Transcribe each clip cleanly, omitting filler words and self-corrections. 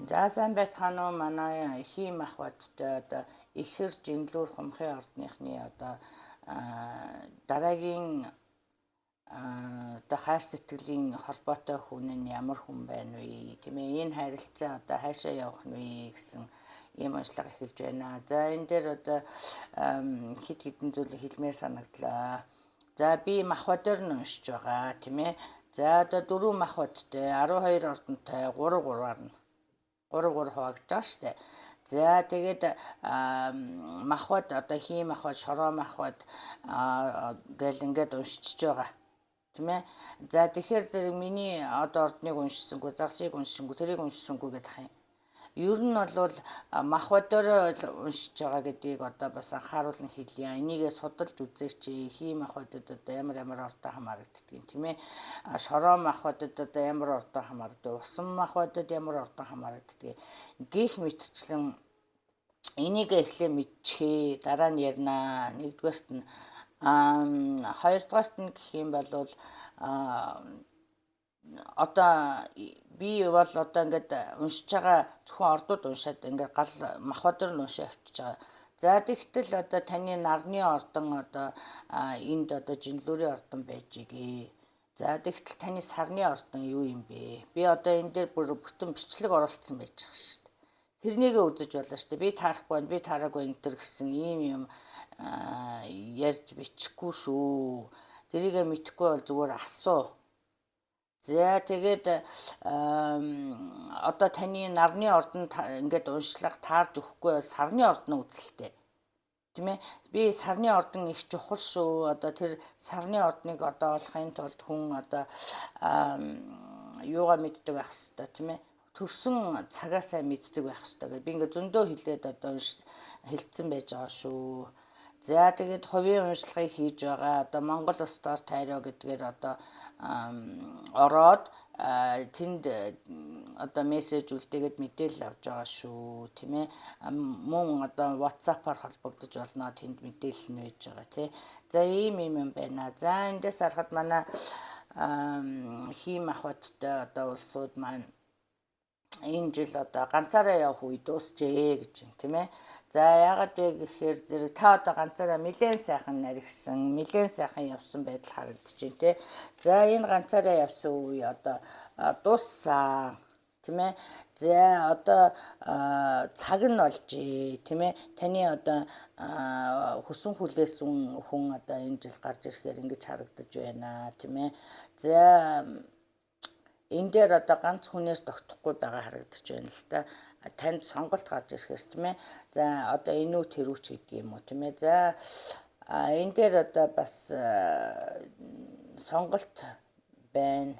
За сайн байцгаана уу манай хийм ах бодтой одоо ихэр жинлүүр хумхын ордныхны одоо дараагийн одоо хайр сэтгэлийн холбоотой хүн нь ямар хүн байна вэ тийм ээ энэ харилцаа одоо хаашаа явах нь вэ гэсэн ийм онцлог эхэлж байна. За энэ дээр одоо хид хідэн зүйлийг хэлмээр санагдлаа. За би махбодоор нь уншиж байгаа тийм ээ. За одоо 4 махбодтой 12 ордонтой 3-3-аар нь 3-3 хуваагдж байгаа шүү дээ. За тэгээд махбод одоо хийм махбод, шороо махбод гэл ингээд уншиж байгаа. Тийм ээ. За тэгэхээр зэрэг миний одоо ордныг уншсангүй, загсыг уншсангүй, тэрийг уншсангүй гэдэг юм. Ер нь бол махбодоор уншиж байгаа гэдгийг одоо бас анхааруулна хэлье. Энийгээ судалж үзээч. Хийм махбодод одоо ямар ордоо хамаарагддаг тийм ээ. Шороо махбодод одоо ямар ордоо хамаардаг, усан махбодод ямар ордоо хамаарагддаг гэх мэтчлэн энийг эхлээ мэдчихээ. Дараа нь ярина. Нэгдүгээрт нь хоёрдугаарт нь гэх юм бол одоо би бол одоо ингээд уншиж байгаа зөвхөн ордууд уншаад ингээд гал махбодор нь уншиж авчиж байгаа. За тэгтэл одоо таны нарны ордон одоо энд одоо жинлүүрийн ордон байж игээ. За тэгтэл таны сарны ордон юу юм бэ? Би одоо энэ дээр бүр бүтэн бичлэг оруулсан байж байгаа шүү дээ. Тэрнийгээ үзэж болно шүү дээ. Би таарахгүй байна, би таараагүй энэ төр гэсэн ийм юм ярьж бичихгүй шүү. Тэрийгээ мэдэхгүй бол зүгээр асуу. За тэгээд одоо таны нарны ордон ингээд уншлага таарж өгөхгүй бол сарны ордон үзэлтэй. Тийм ээ. Би сарны ордон их чухал шүү. Одоо тэр сарны ордныг одоо олохын тулд хүн одоо юугаа мэддэг байх хэрэгтэй тийм ээ. Төрсөн цагаасаа мэддэг байх хэрэгтэй гэж би ингээд зөндөө хэлээд одоо хэлцэн байж байгаа шүү. За тэгээд хувийн уншлагыг хийж байгаа. Одоо Монгол Стор тайроо гэдгээр одоо ороод тэнд одоо мессеж үлдээгээд мэдээлэл авч байгаа шүү тийм ээ. Мөн одоо WhatsApp-аар холбогдож болно. Тэнд мэдээлэл нь байж байгаа тий. За ийм юм байна. За эндээс харахад манай хийм махбодтой одоо улсууд маань энэ жил одоо ганцаараа явах үе дуусчээ гэж юм тийм ээ. За яагаад вэ гэхээр зэрэг та одоо ганцаараа нэлээд сайхан наригсан, нэлээд сайхан явсан байдал харагдаж байна тий. За энэ ганцаараа явсан үе одоо дууссан тийм ээ. За одоо цаг нь олжээ тийм ээ. Таны одоо хүсэн хүлээсэн хүн одоо энэ жил гарч ирэхээр ингэж харагдаж байна тийм ээ. За энэ дээр одоо ганц хүнээс тогтохгүй байгаа харагдаж байна л та. Танд сонголт гарч ирэхээс тийм ээ. За одоо энэ үү тэр үү ч гэдэг юм уу тийм ээ. За энэ дээр одоо бас сонголт байна.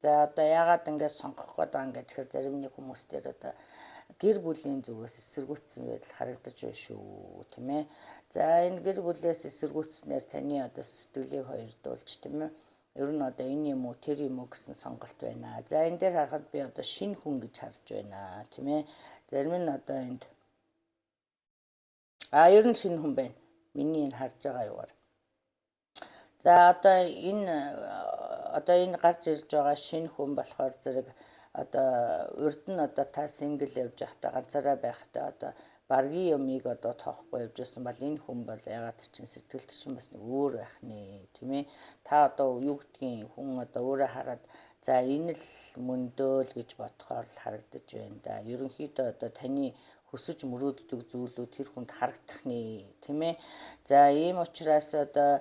За одоо яагаад ингэж сонгох гээд байгаа юм гэхээр зарим нэг хүмүүс дээр одоо гэр бүлийн зүгээс эсэргүүцсэн байдал харагдаж байна шүү тийм ээ. За энэ гэр бүлээс эсэргүүцснээр таны одоо сэтгэлийг хоёрдуулж тийм ээ. Ер нь одоо энэ юм уу тэр юм уу гэсэн сонголт байна. За энэ дээр харахад би одоо шинэ хүн гэж харж байна тийм ээ. Зарим нь одоо энд ер нь шинэ хүн байна. Миний энэ харж байгаа юугаар. За одоо энэ гарч ирж байгаа шинэ хүн болохоор зэрэг одоо урд нь одоо та сингл явж байхдаа ганцаараа байхдаа одоо баргийн юмыг одоо тоохгүй явж байсан бол энэ хүн бол ягаад чинь сэтгэлд чинь бас өөр байх нэ тийм ээ. Та одоо юу гэдгийг хүн одоо өөрөө хараад за энэ л мөндөөл гэж бодохоор л харагдаж байна да. Ерөнхийдөө одоо таны хүсэж мөрөөддөг зүйлүүд тэр хүнд харагдах нэ тийм ээ. За ийм учраас одоо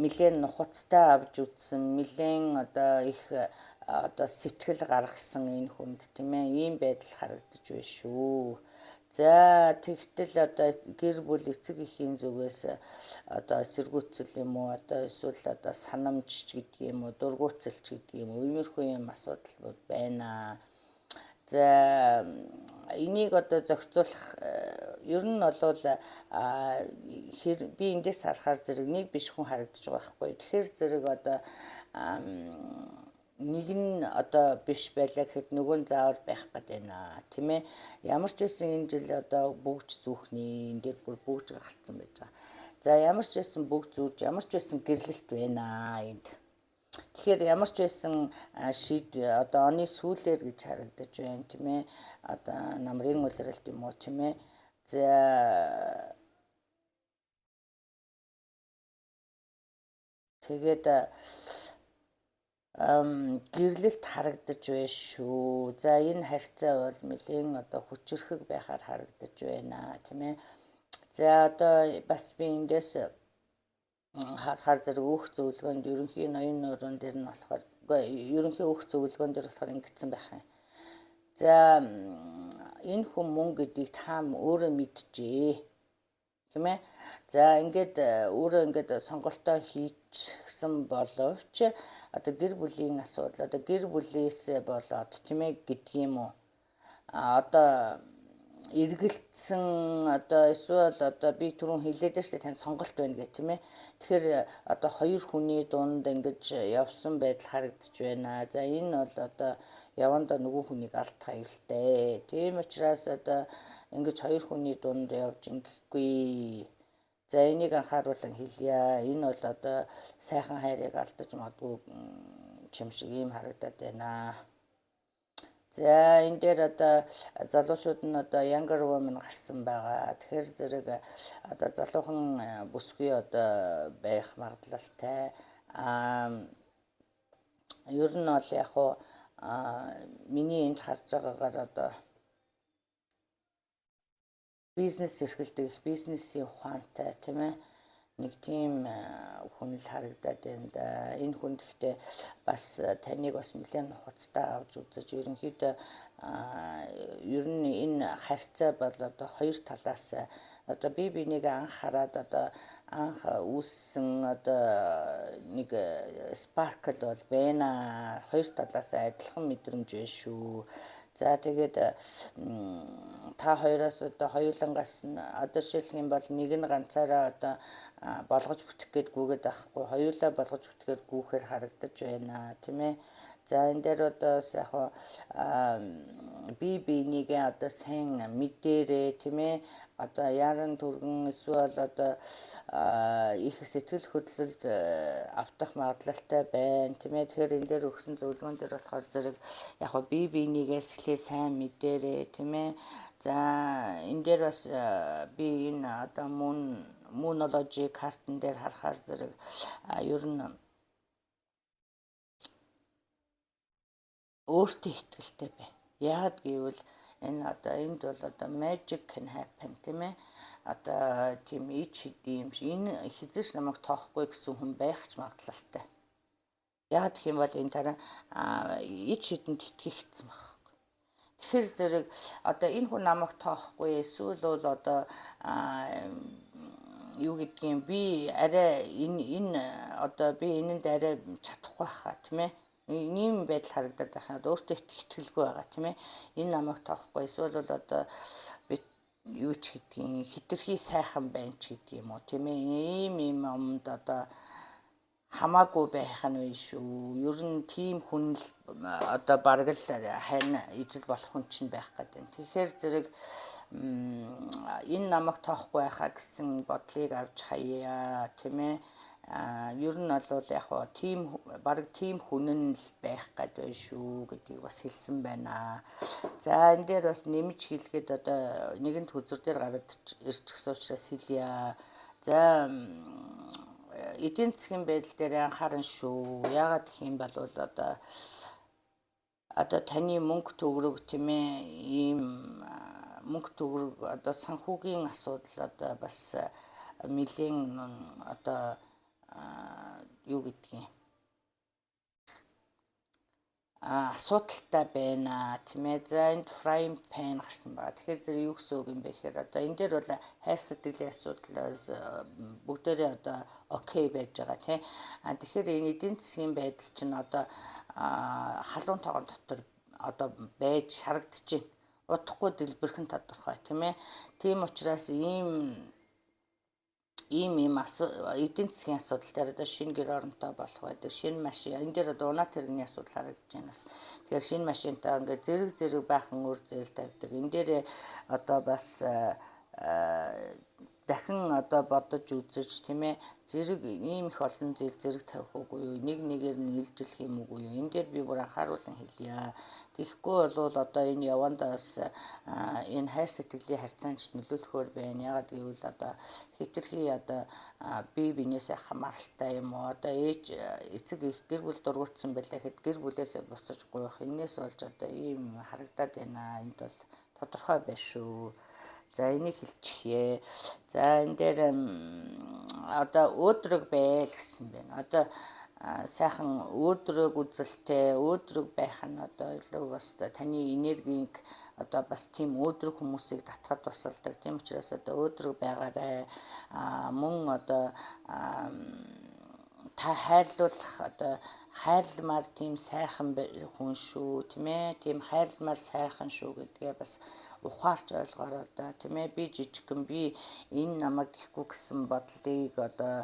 нэлээд нухацтай авч үзсэн, нэлээд одоо их одоо сэтгэл гаргасан энэ хүнд тийм ээ. Ийм байдал харагдаж байна шүү. За тэгтэл одоо гэр бүл эцэг эхийн зүгээс одоо эсэргүүцэл юм уу одоо эсвэл одоо санамж ч гэдэг юм уу дургуутсалч гэдэг юм уу иймэрхүү юм асуудал байна. За энийг одоо зохицуулах ер нь бол би эндээс харахаар зэрэг нэг биш хүн харагдаж байгаа байхгүй. Тэгэхээр зэрэг одоо нэг нь одоо биш байлаа гэхэд нөгөө нь заавал байх гээд байна тийм ээ. Ямар ч байсан энэ жил одоо бүгж зүүхний энэ дээр бүр бүгж гарцсан байж байгаа. За ямар ч байсан бүгж зүүж ямар ч байсан гэрлэлт байна энд. Тэгэхээр ямар ч байсан одоо оны сүүлээр гэж харагдаж байна тийм ээ. Одоо намрын улиралд юм уу тийм ээ. За тэгээд гэрлэлт харагдаж байна шүү. За энэ харьцаа бол нэлээд одоо хүчрхэг байхаар харагдаж байна тийм ээ. За одоо бас би эндээс харахаар зэрэг өөх зөвлөгөөнд ерөнхий ноён нуурын дээр нь болохоор ерөнхий өөх зөвлөгөөн дээр болохоор ингэсэн байх юм. За энэ хүн мөн гэдгийг та өөрөө мэдчихээ. Тийм ээ. За ингээд өөрөө ингээд сонголтоо хийчихсэн боловч одоо гэр бүлийн асуудал одоо гэр бүлээсээ болоод тийм ээ гэдэг юм уу. Одоо эргэлцсэн одоо эсвэл одоо би түрүүн хэлээд штэ тань сонголт байна гэх тийм ээ. Тэгэхээр одоо хоёр хүний дунд ингэж явсан байдал харагдаж байна. За энэ бол одоо явандаа нөгөө хүнийг алдах аюултай. Тийм учраас одоо ингэж хоёр хүний дунд явж ингэхгүй. За энийг анхааруулan хэлье. Энэ бол одоо сайхан хайрыг алдаж магадгүй юм шиг ийм харагдаад байна. За энэ дээр одоо залуучууд нь одоо younger woman гарсан байгаа. Тэгэхээр зэрэг одоо залуухан бүсгүй одоо байх магадлалтай. Ер нь бол яг хуу миний энд харж байгаагаар одоо бизнес эрхэлдэг их бизнесийн ухаантай тийм ээ нэг тийм хүн л харагдаад байна да. Энэ хүн гэхдээ бас таныг бас нэлээд нухацтай авч үзэж ерөнхийдөө ер нь энэ харьцаа бол одоо хоёр талаас одоо би бинийг анх хараад одоо анх үүссэн одоо нэг спаркл бол байна. Хоёр талаас адилхан мэдрэмж байна шүү. За тэгээд та хоёроос одоо хоёулангаас одоо жишээлх юм бол нэг нь ганцаараа одоо болгож бүтэх гээд гүгээд авахгүй хоёулаа болгож бүтгэхээр гүүхээр харагдаж байна тийм ээ. За энэ дээр одоо яг би бинийгээ одоо сайн мэдээрээ тийм ээ. Одоо яран түргэн эсвэл одоо их сэтгэл хөдлөлд автах магадлалтай байна тийм ээ. Тэгэхээр энэ дээр өгсөн зөвлөгөөн дээр болохоор зэрэг яг би бинийгээ эхлээ сайн мэдээрээ тийм ээ. За энэ дээр бас би энэ одоо мунологи картн дээр харахаар зэрэг ер нь өөртөө ихтэй бай. Яагаад гэвэл энэ одоо энд бол одоо magic can happen тийм ээ. Одоо тийм ич хэдий юм шиг энэ хизээш намайг тоохгүй гэсэн хүн байх ч магадлалтай. Яагаад гэх юм бол энэ дараа ич хэдэнд итгэгдсэн баг. Тэгэхээр зэрэг одоо энэ хүн намайг тоохгүй эсвэл бол одоо юу гэдгийг би арай энэ одоо би энэнд арай чадахгүй хаа тийм ээ. Ийм байдал харагдаад байхад өөртөө итгэлгүй байгаа тийм ээ. Энэ намайг тоохгүй эсвэл бол одоо би юу ч гэдгийг хитрхи сайхан байна ч гэдэг юм уу тийм ээ. Ийм юмд одоо хамаагүй байх нь вэ шүү. Ер нь тийм хүн л одоо бараг л хань ижил болох хүн чинь байх гэдэг. Тэгэхээр зэрэг энэ намайг тоохгүй байхаа гэсэн бодлыг авч хаяа тийм ээ. Ер нь бол яг хоо тийм бараг тийм хүн нь л байх гээд байна шүү гэдгийг бас хэлсэн байна. За энэ дээр бас нэмж хэлгээд одоо нэгэнт хүзэр дээр гараад ирчихсэн учраас хэлье. За эдийн засгийн байдал дээр анхааран шүү. Яагаад гэх юм бол одоо таны мөнгө төгрөг тийм ээ ийм мөнгө төгрөг одоо санхүүгийн асуудал одоо бас нэлийн одоо юу гэдгийг асуудалтай байна тийм ээ. За энд frying pan гарсан байгаа. Тэгэхээр зэрэг юу гэсэн үг юм бэ гэхээр одоо энэ дээр бол хайр сэтгэлийн асуудал бүгдээрээ одоо окей байж байгаа тийм. Тэгэхээр энэ эдийн засгийн байдал чинь одоо халуун тоогон дотор одоо байж харагдаж байна. Удахгүй дэлбэрхэн тодорхой тийм ээ. Тийм учраас ийм эдийн засгийн асуудал дээр одоо шинэ гэр оронтой болох байдаг. Шинэ машин энэ дээр одоо унаа тэрэгний асуудал харагдаж байна. Тэгэхээр шинэ машинтаа ингээд зэрэг байхан өөр зээл тавьдаг. Энэ дээр одоо бас дахин одоо бодож үзэж тийм ээ зэрэг ийм их олон зүйл зэрэг тавих уугүй юу, нэг нэгээр нь илжүүлэх юм уугүй юу, энэ дээр би бүр анхааруулan хэлье. Тэгэхгүй бол одоо энэ явандаа бас энэ хайр сэтгэлийн харьцаанд нөлөөлөхөөр байна. Ягаад гэвэл одоо хэтэрхий одоо бие биенээсээ хамааралтай юм уу, одоо ээж эцэг их гэр бүл дургуутсан байлаа гэхэд гэр бүлээсээ буцаж гуйх энээс болж одоо ийм харагдаад байна. Энд бол тодорхой байна шүү. За энийг хэлчихье. За энэ дээр одоо өөдрөг байл гэсэн байна. Одоо сайхан өөдрөг үзэлтэй, өөдрөг байх нь одоо илүү бас таны энергийг одоо бас тийм өөдрөг хүмүүсийг татахад тусалдаг. Тийм учраас одоо өөдрөг байгаарай. Мөн одоо та хайрлуулах одоо хайрламар тийм сайхан хүн шүү тийм ээ, тийм хайрламар сайхан шүү гэдгээ бас ухаарч ойлгоорой одоо тийм ээ. Би жижигхэн би энэ намайг ихгүй гэсэн бодлыг одоо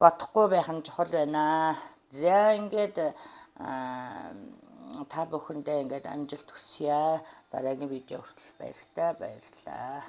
бодохгүй байх нь чухал байна. За ингээд та бүхэндээ ингээд амжилт хүсье. Дараагийн видео хүртэл баярлалаа.